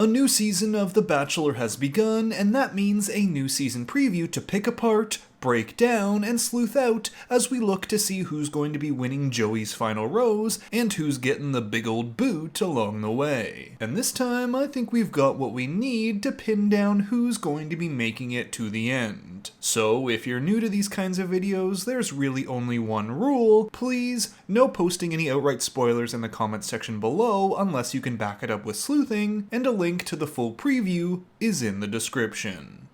A new season of The Bachelor has begun, and that means a new season preview to pick apart, break down, and sleuth out as we look to see who's going to be winning Joey's final rose and who's getting the big old boot along the way. And this time, I think we've got what we need to pin down who's going to be making it to the end. So if you're new to these kinds of videos, there's really only one rule. Please, no posting any outright spoilers in the comments section below unless you can back it up with sleuthing, and a link to the full preview is in the description.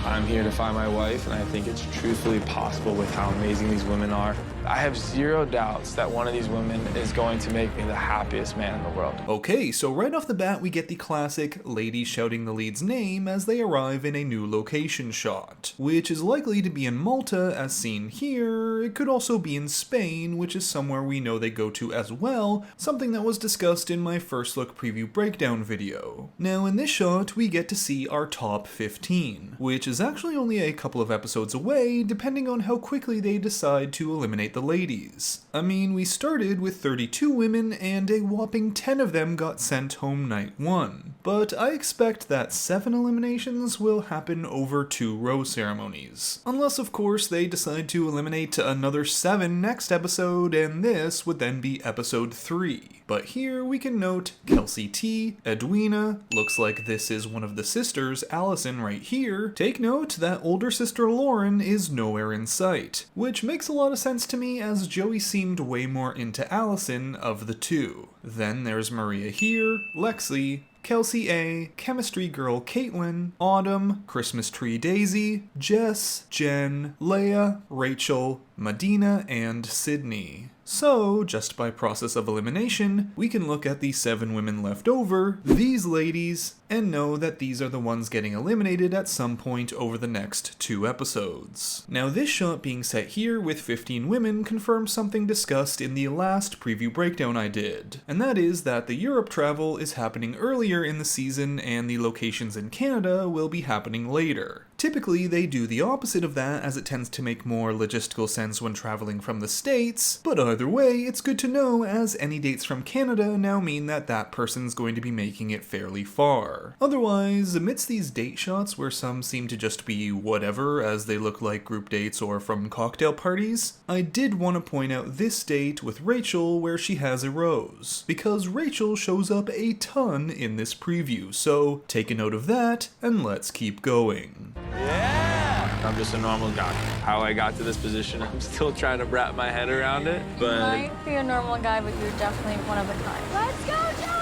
I'm here to find my wife, and I think it's truthfully possible with how amazing these women are. I have zero doubts that one of these women is going to make me the happiest man in the world. Okay, so right off the bat we get the classic lady shouting the lead's name as they arrive in a new location shot, which is likely to be in Malta as seen here. It could also be in Spain, which is somewhere we know they go to as well, something that was discussed in my first look preview breakdown video. Now in this shot we get to see our top 15, which is actually only a couple of episodes away depending on how quickly they decide to eliminate the ladies. I mean, we started with 32 women and a whopping 10 of them got sent home night 1. But I expect that 7 eliminations will happen over 2 rose ceremonies. Unless of course they decide to eliminate another 7 next episode, and this would then be episode 3. But here we can note Kelsey T, Edwina, looks like this is one of the sisters, Allison right here. Take note that older sister Lauren is nowhere in sight, which makes a lot of sense to me as Joey seemed way more into Allison of the two. Then there's Maria here, Lexi, Kelsey A, Chemistry Girl Caitlin, Autumn, Christmas Tree Daisy, Jess, Jen, Leia, Rachel, Medina, and Sydney. So, just by process of elimination, we can look at the 7 women left over, these ladies, and know that these are the ones getting eliminated at some point over the next 2 episodes. Now this shot being set here with 15 women confirms something discussed in the last preview breakdown I did, and that is that the Europe travel is happening earlier in the season and the locations in Canada will be happening later. Typically, they do the opposite of that as it tends to make more logistical sense when traveling from the States, but either way, it's good to know as any dates from Canada now mean that that person's going to be making it fairly far. Otherwise, amidst these date shots where some seem to just be whatever as they look like group dates or from cocktail parties, I did want to point out this date with Rachel where she has a rose, because Rachel shows up a ton in this preview, so take a note of that and let's keep going. Yeah! I'm just a normal guy. How I got to this position, I'm still trying to wrap my head around it, but... You might be a normal guy, but you're definitely one of a kind. Let's go, Joey!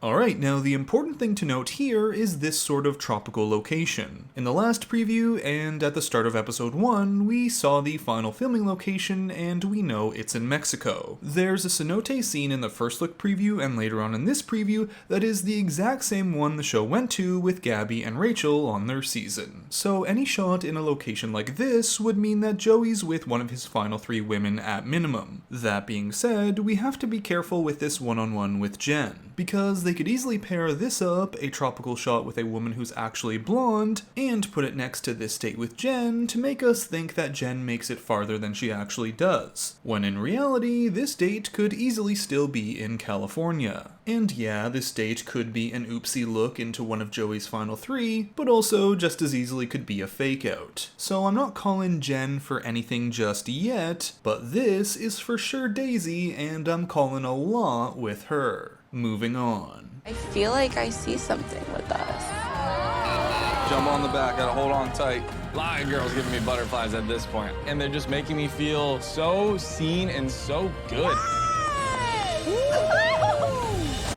Alright, now the important thing to note here is this sort of tropical location. In the last preview and at the start of episode 1, we saw the final filming location and we know it's in Mexico. There's a cenote scene in the first look preview and later on in this preview that is the exact same one the show went to with Gabby and Rachel on their season. So any shot in a location like this would mean that Joey's with one of his final 3 women at minimum. That being said, we have to be careful with this one-on-one with Jen, because they could easily pair this up, a tropical shot with a woman who's actually blonde, and put it next to this date with Jen to make us think that Jen makes it farther than she actually does, when in reality, this date could easily still be in California. And yeah, this date could be an oopsie look into one of Joey's final 3, but also just as easily could be a fake out. So I'm not calling Jen for anything just yet, but this is for sure Daisy, and I'm calling a lot with her. Moving on. I feel like I see something with us. Jump on the back, gotta hold on tight. A lot of girls giving me butterflies at this point, and they're just making me feel so seen and so good.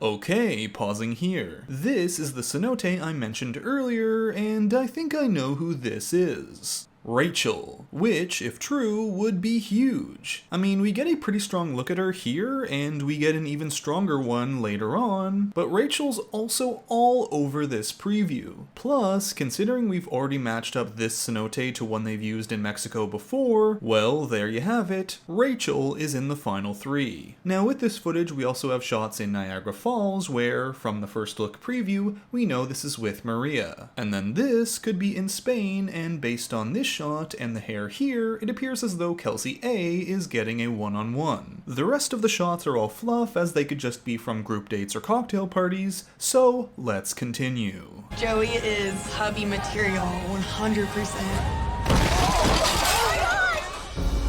Okay, pausing here. This is the cenote I mentioned earlier, and I think I know who this is. Rachel, which, if true, would be huge. I mean, we get a pretty strong look at her here, and we get an even stronger one later on, but Rachel's also all over this preview. Plus, considering we've already matched up this cenote to one they've used in Mexico before, well, there you have it. Rachel is in the final 3. Now, with this footage, we also have shots in Niagara Falls where, from the first look preview, we know this is with Maria. And then this could be in Spain, and based on this shot and the hair here, it appears as though Kelsey A is getting a one-on-one. The rest of the shots are all fluff, as they could just be from group dates or cocktail parties, so let's continue. Joey is hubby material, 100%.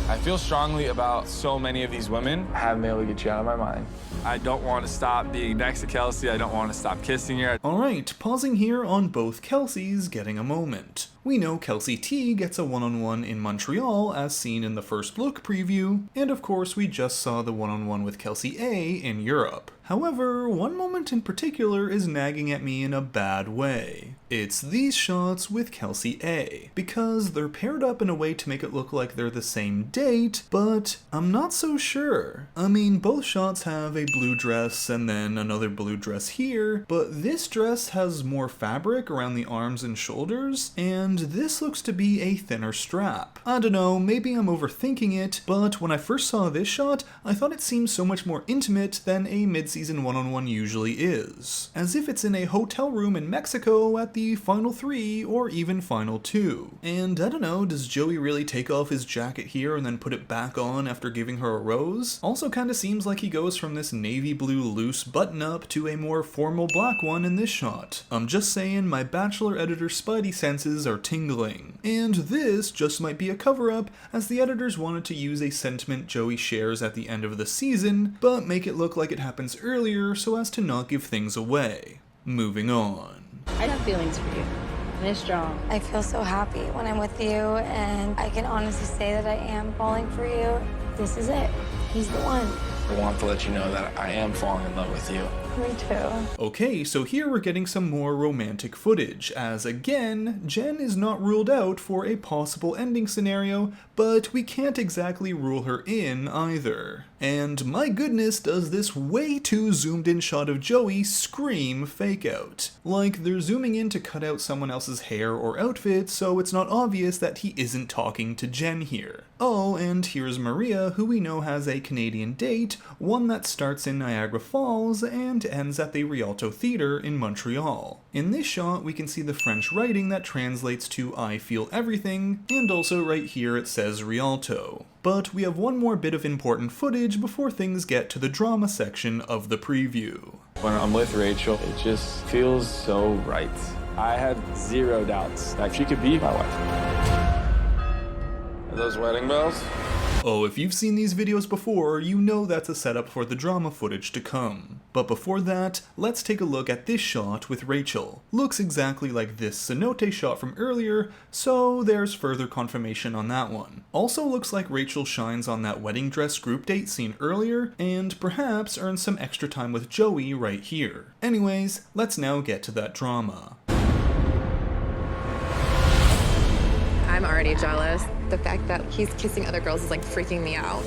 I feel strongly about so many of these women. I haven't been able to get you out of my mind. I don't want to stop being next to Kelsey. I don't want to stop kissing her. Alright, pausing here on both Kelseys getting a moment. We know Kelsey T gets a one-on-one in Montreal as seen in the first look preview, and of course we just saw the one-on-one with Kelsey A in Europe. However, one moment in particular is nagging at me in a bad way. It's these shots with Kelsey A, because they're paired up in a way to make it look like they're the same date, but I'm not so sure. I mean, both shots have a blue dress and then another blue dress here, but this dress has more fabric around the arms and shoulders, and this looks to be a thinner strap. I don't know, maybe I'm overthinking it, but when I first saw this shot, I thought it seemed so much more intimate than a mid-season one-on-one usually is. As if it's in a hotel room in Mexico at the final 3 or even final 2. And I don't know, does Joey really take off his jacket here and then put it back on after giving her a rose? Also kinda seems like he goes from this navy blue loose button-up to a more formal black one in this shot. I'm just saying, my Bachelor editor spidey senses are tingling. And this just might be a cover-up, as the editors wanted to use a sentiment Joey shares at the end of the season, but make it look like it happens earlier so as to not give things away. Moving on. I have feelings for you, and they're strong. I feel so happy when I'm with you, and I can honestly say that I am falling for you. This is it. He's the one. I want to let you know that I am falling in love with you. Me too. Okay, so here we're getting some more romantic footage, as again, Jen is not ruled out for a possible ending scenario, but we can't exactly rule her in either. And my goodness, does this way too zoomed in shot of Joey scream fake out. Like they're zooming in to cut out someone else's hair or outfit, so it's not obvious that he isn't talking to Jen here. Oh, and here's Maria, who we know has a Canadian date, one that starts in Niagara Falls and ends at the Rialto Theatre in Montreal. In this shot, we can see the French writing that translates to I feel everything, and also right here it says Rialto. But we have one more bit of important footage before things get to the drama section of the preview. When I'm with Rachel, it just feels so right. I had zero doubts that she could be my wife. Are those wedding bells? Oh, if you've seen these videos before, you know that's a setup for the drama footage to come. But before that, let's take a look at this shot with Rachel. Looks exactly like this cenote shot from earlier, so there's further confirmation on that one. Also looks like Rachel shines on that wedding dress group date seen earlier, and perhaps earns some extra time with Joey right here. Anyways, let's now get to that drama. I'm already jealous. The fact that he's kissing other girls is like freaking me out.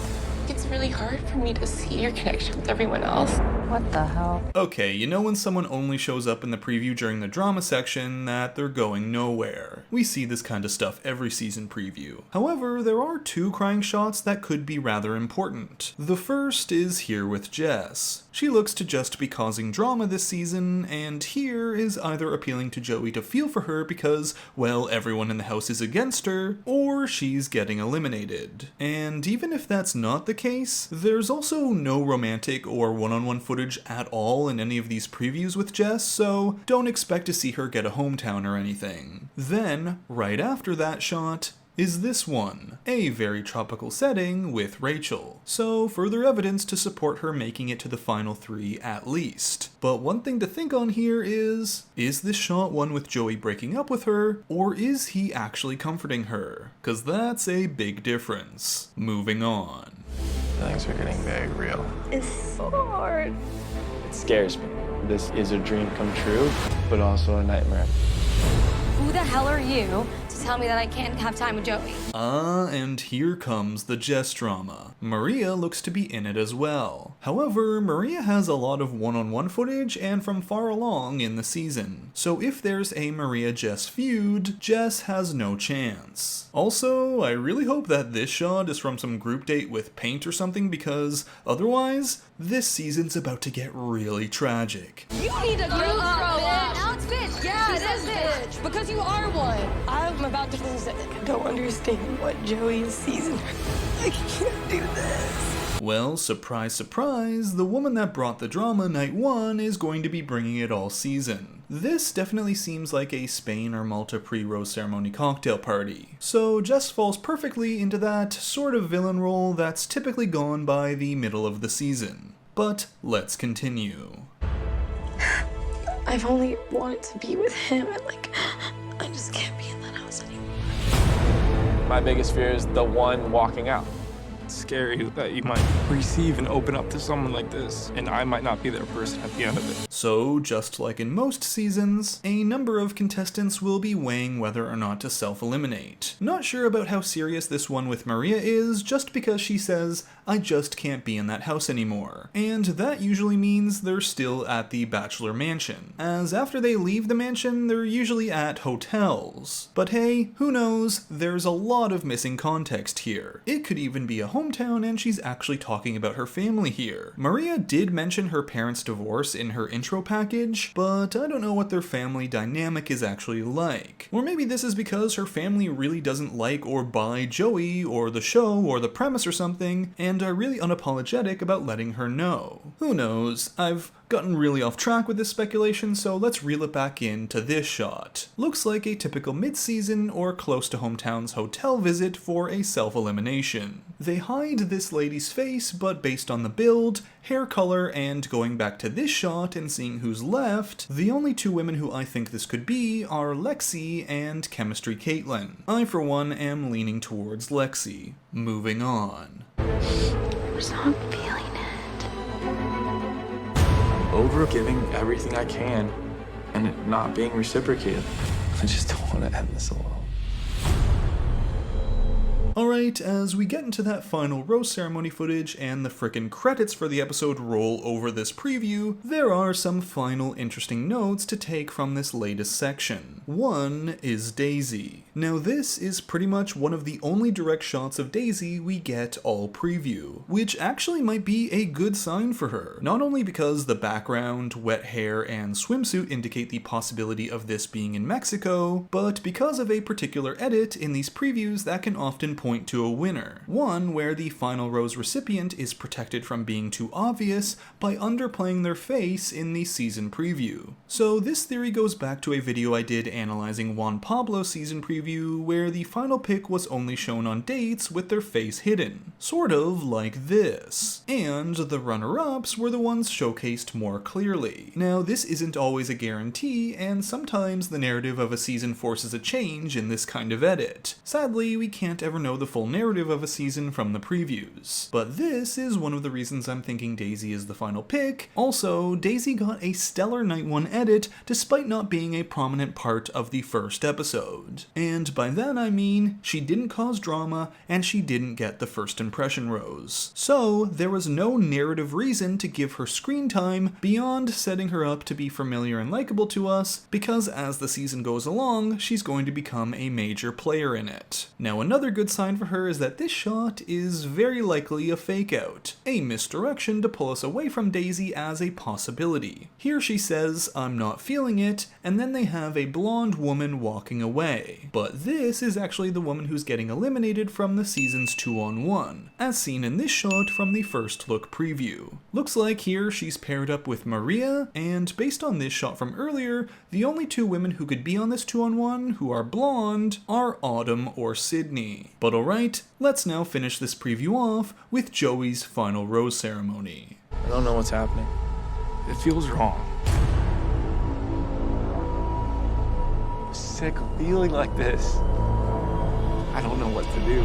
It's really hard for me to see your connection with everyone else. What the hell? Okay, you know when someone only shows up in the preview during the drama section that they're going nowhere. We see this kind of stuff every season preview. However, there are two crying shots that could be rather important. The first is here with Jess. She looks to just be causing drama this season, and here is either appealing to Joey to feel for her because, well, everyone in the house is against her, or she's getting eliminated. And even if that's not the case, there's also no romantic or one-on-one footage at all in any of these previews with Jess, so don't expect to see her get a hometown or anything. Then, right after that shot, is this one, a very tropical setting with Rachel. So further evidence to support her making it to the final 3 at least. But one thing to think on here is this shot one with Joey breaking up with her, or is he actually comforting her? Cause that's a big difference. Moving on. Feelings are getting very real. It's so hard. It scares me. This is a dream come true, but also a nightmare. Who the hell are you to tell me that I can't have time with Joey? And here comes the Jess drama. Maria looks to be in it as well. However, Maria has a lot of one-on-one footage and from far along in the season. So if there's a Maria-Jess feud, Jess has no chance. Also, I really hope that this shot is from some group date with paint or something, because otherwise, this season's about to get really tragic. You need to grow up, bitch. bitch. Yeah, it is bitch. Because you are one. I'm about to lose it. I don't understand what Joey is season. I can't do this. Well, surprise, surprise, the woman that brought the drama night 1 is going to be bringing it all season. This definitely seems like a Spain or Malta pre-rose ceremony cocktail party. So Jess falls perfectly into that sort of villain role that's typically gone by the middle of the season. But let's continue. I've only wanted to be with him, and I just can't be in that house anymore. My biggest fear is the one walking out. It's scary that you might receive and open up to someone like this, and I might not be their person at the end of it. So, just like in most seasons, a number of contestants will be weighing whether or not to self-eliminate. Not sure about how serious this one with Maria is, just because she says, I just can't be in that house anymore. And that usually means they're still at the Bachelor mansion, as after they leave the mansion, they're usually at hotels. But hey, who knows, there's a lot of missing context here. It could even be a hometown and she's actually talking about her family here. Maria did mention her parents' divorce in her intro package, but I don't know what their family dynamic is actually like. Or maybe this is because her family really doesn't like or buy Joey or the show or the premise or something, and are really unapologetic about letting her know. Who knows? I've gotten really off track with this speculation, so let's reel it back into this shot. Looks like a typical mid-season or close to hometown's hotel visit for a self-elimination. They hide this lady's face, but based on the build, hair color, and going back to this shot and seeing who's left, the only two women who I think this could be are Lexi and Chemistry Caitlin. I, for one, am leaning towards Lexi. Moving on. I'm just not feeling it. Over giving everything I can and it not being reciprocated. I just don't want to end this alone. Alright, as we get into that final rose ceremony footage and the frickin' credits for the episode roll over this preview, there are some final interesting notes to take from this latest section. One is Daisy. Now this is pretty much one of the only direct shots of Daisy we get all preview, which actually might be a good sign for her. Not only because the background, wet hair, and swimsuit indicate the possibility of this being in Mexico, but because of a particular edit in these previews that can often point to a winner. One where the final rose recipient is protected from being too obvious by underplaying their face in the season preview. So this theory goes back to a video I did analyzing Juan Pablo's season preview where the final pick was only shown on dates with their face hidden. Sort of like this. And the runner-ups were the ones showcased more clearly. Now this isn't always a guarantee, and sometimes the narrative of a season forces a change in this kind of edit. Sadly, we can't ever know the full narrative of a season from the previews. But this is one of the reasons I'm thinking Daisy is the final pick. Also, Daisy got a stellar night 1 edit despite not being a prominent part of the first episode. And by that I mean, she didn't cause drama and she didn't get the first impression rose. So there was no narrative reason to give her screen time beyond setting her up to be familiar and likable to us, because as the season goes along, she's going to become a major player in it. Now another good sign for her is that this shot is very likely a fake out, a misdirection to pull us away from Daisy as a possibility. Here she says, I'm not feeling it, and then they have a blonde woman walking away. But this is actually the woman who's getting eliminated from the season's 2-on-1, as seen in this shot from the first look preview. Looks like here she's paired up with Maria, and based on this shot from earlier, the only two women who could be on this 2-on-1 who are blonde are Autumn or Sydney. But alright, let's now finish this preview off with Joey's final rose ceremony. I don't know what's happening. It feels wrong. I'm sick of feeling like this. I don't know what to do.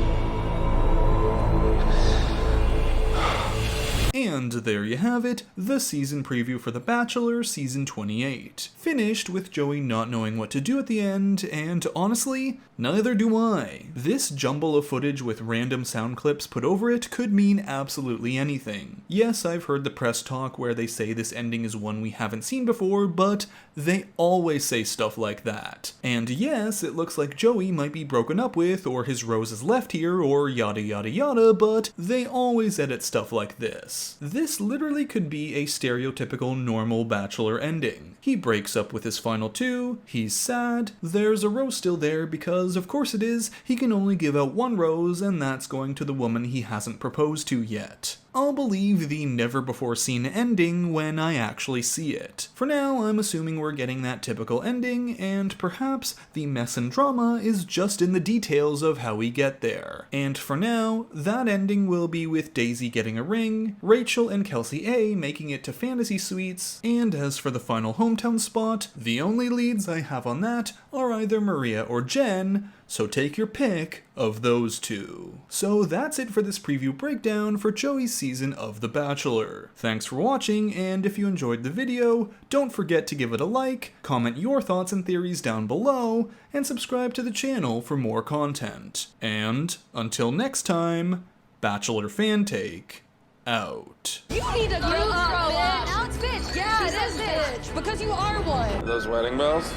And there you have it, the season preview for The Bachelor Season 28. Finished with Joey not knowing what to do at the end, and honestly, neither do I. This jumble of footage with random sound clips put over it could mean absolutely anything. Yes, I've heard the press talk where they say this ending is one we haven't seen before, but they always say stuff like that. And yes, it looks like Joey might be broken up with, or his rose is left here, or yada yada yada, but they always edit stuff like this. This literally could be a stereotypical normal Bachelor ending. He breaks up with his final two. He's sad. There's a rose still there because, of course it is, he can only give out one rose, and that's going to the woman he hasn't proposed to yet. I'll believe the never-before-seen ending when I actually see it. For now, I'm assuming we're getting that typical ending, and perhaps the mess and drama is just in the details of how we get there. And for now, that ending will be with Daisy getting a ring, Rachel and Kelsey A making it to Fantasy Suites, and as for the final hometown spot, the only leads I have on that are either Maria or Jen, so take your pick of those two. So that's it for this preview breakdown for Joey's season of The Bachelor. Thanks for watching, and if you enjoyed the video, don't forget to give it a like, comment your thoughts and theories down below, and subscribe to the channel for more content. And until next time, Bachelor Fantake out. You need to grow up, bitch. Alex, bitch. Yeah, it is, bitch. Because you are one. Those wedding bells?